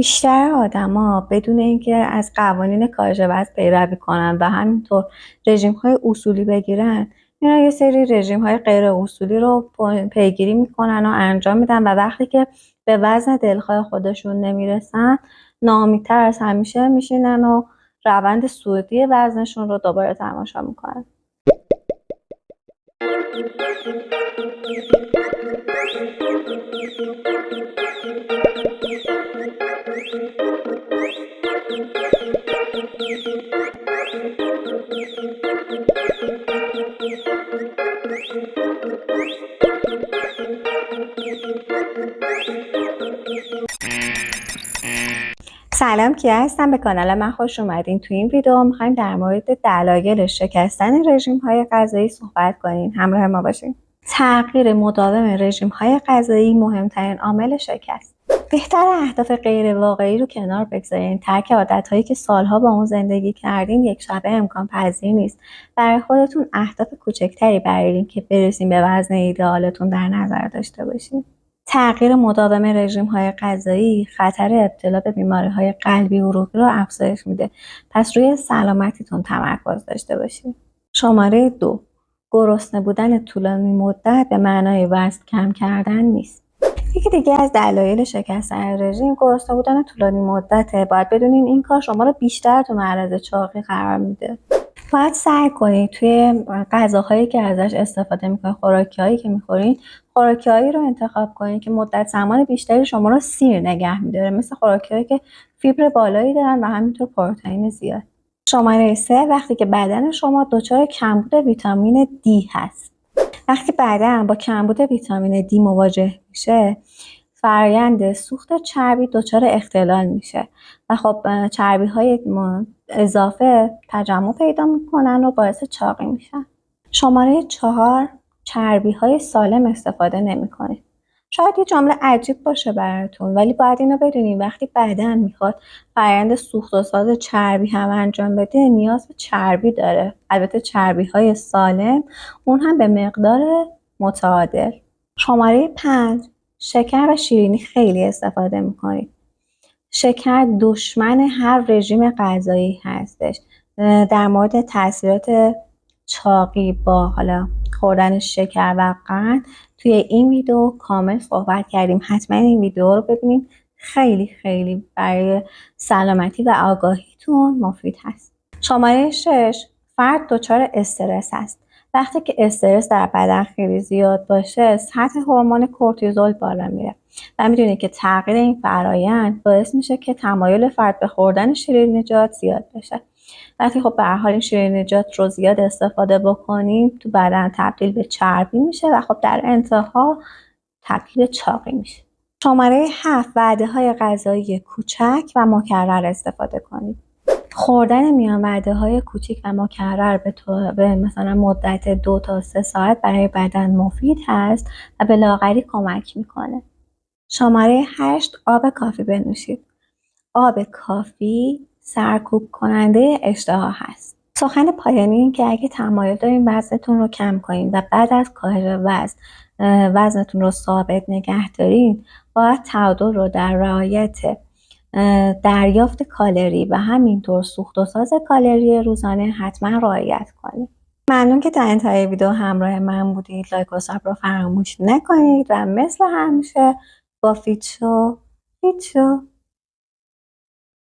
بیشتر آدما بدون اینکه از قوانین کاهش وزن پیروی کنن و همینطور رژیم‌های اصولی بگیرن، اینا یه سری رژیم‌های غیر اصولی رو پیگیری میکنن و انجام میدن و وقتی که به وزن دلخواه خودشون نمیرسن ناامیدتر از همیشه میشینن و روند صعودی وزنشون رو دوباره تماشا میکنن. سلام، کیا هستم. به کانال من خوش اومدین. تو این ویدیو میخوایم در مورد دلایل شکستن رژیم‌های غذایی صحبت کنیم. همراه ما باشین. تغییر مداوم رژیم‌های غذایی مهمترین عامل شکست. بهتر اهداف غیر واقعی رو کنار بگذارین. ترک عادت‌هایی که سالها با اون زندگی کردین یک شبه امکان پذیر نیست. برای خودتون اهداف کوچکتری بریین که برسین به وزن ایدئالتون در نظر داشته باشین. تغییر مداوم رژیم‌های غذایی خطر ابتلا به بیماری‌های قلبی و عروقی رو افزایش میده. پس روی سلامتیتون تمرکز داشته باشید. شماره 2، گرسنه بودن طولانی مدت به معنای وزن کم کردن نیست. یکی دیگه از دلایل شکستن رژیم گرسنه بودن طولانی مدته. باید بدونین این کار شما رو بیشتر تو معرض چاقی قرار میده. باید سعی کنید توی غذاهایی که ازش استفاده میکنید، خوراکی‌هایی که میخورین، خوراکی‌هایی رو انتخاب کنید که مدت زمان بیشتری شما رو سیر نگه میداره، مثل خوراکی‌هایی که فیبر بالایی دارن و همینطور پروتئین زیاد. شماره 3، وقتی که بدن شما دچار کمبود ویتامین دی هست. وقتی بدن با کمبود ویتامین دی مواجه میشه، فرآیند سوخت چربی دچار اختلال میشه و خب چربی‌های اضافه تجمع پیدا میکنن و باعث چاقی میشن. شماره 4، چربی‌های سالم استفاده نمی‌کنید. شاید یه جمله عجیب باشه براتون، ولی باید اینو بدونید وقتی بدن میخواد فرآیند سوخت و ساز چربی هم انجام بده نیاز به چربی داره. البته چربی‌های سالم، اون هم به مقدار متعادل. شماره 5، شکر و شیرینی خیلی استفاده میکنید. شکر دشمن هر رژیم غذایی هستش. در مورد تاثیرات چاقی با حالا خوردن شکر و قند توی این ویدیو کامل صحبت کردیم. حتما این ویدیو رو ببینید، خیلی خیلی برای سلامتی و آگاهیتون مفید هست. شماره 6، فرد دچار استرس است. وقتی که استرس در بدن خیلی زیاد باشه، سطح هورمون کورتیزول بالا میره و میدونید که تغییر این فرآیند باعث میشه که تمایل فرد به خوردن شیرینیجات زیاد بشه. وقتی خب به هر حال شیرینیجات رو زیاد استفاده بکنیم، تو بدن تبدیل به چربی میشه و خب در انتها تبدیل به چاقی میشه. شماره 7، وعده‌های غذایی کوچک و مکرر استفاده کنید. خوردن میان وعده‌های کوچک و مکرر به مثلا مدت 2 تا 3 ساعت برای بدن مفید هست و به لاغری کمک میکنه. شماره 8، آب کافی بنوشید. آب کافی سرکوب کننده اشتها هست. سخن پایانی این که اگه تمایل دارین وزنتون رو کم کنین و بعد از کاهش وزنتون رو ثابت نگه دارین، باید تعادل رو در رعایت دریافت کالری و همینطور سوخت و ساز کالری روزانه حتما رعایت کنید. ممنون که تا انتهای ویدیو همراه من بودید. لایک و سابسکرایب رو فراموش نکنید و مثل همیشه با فیت شو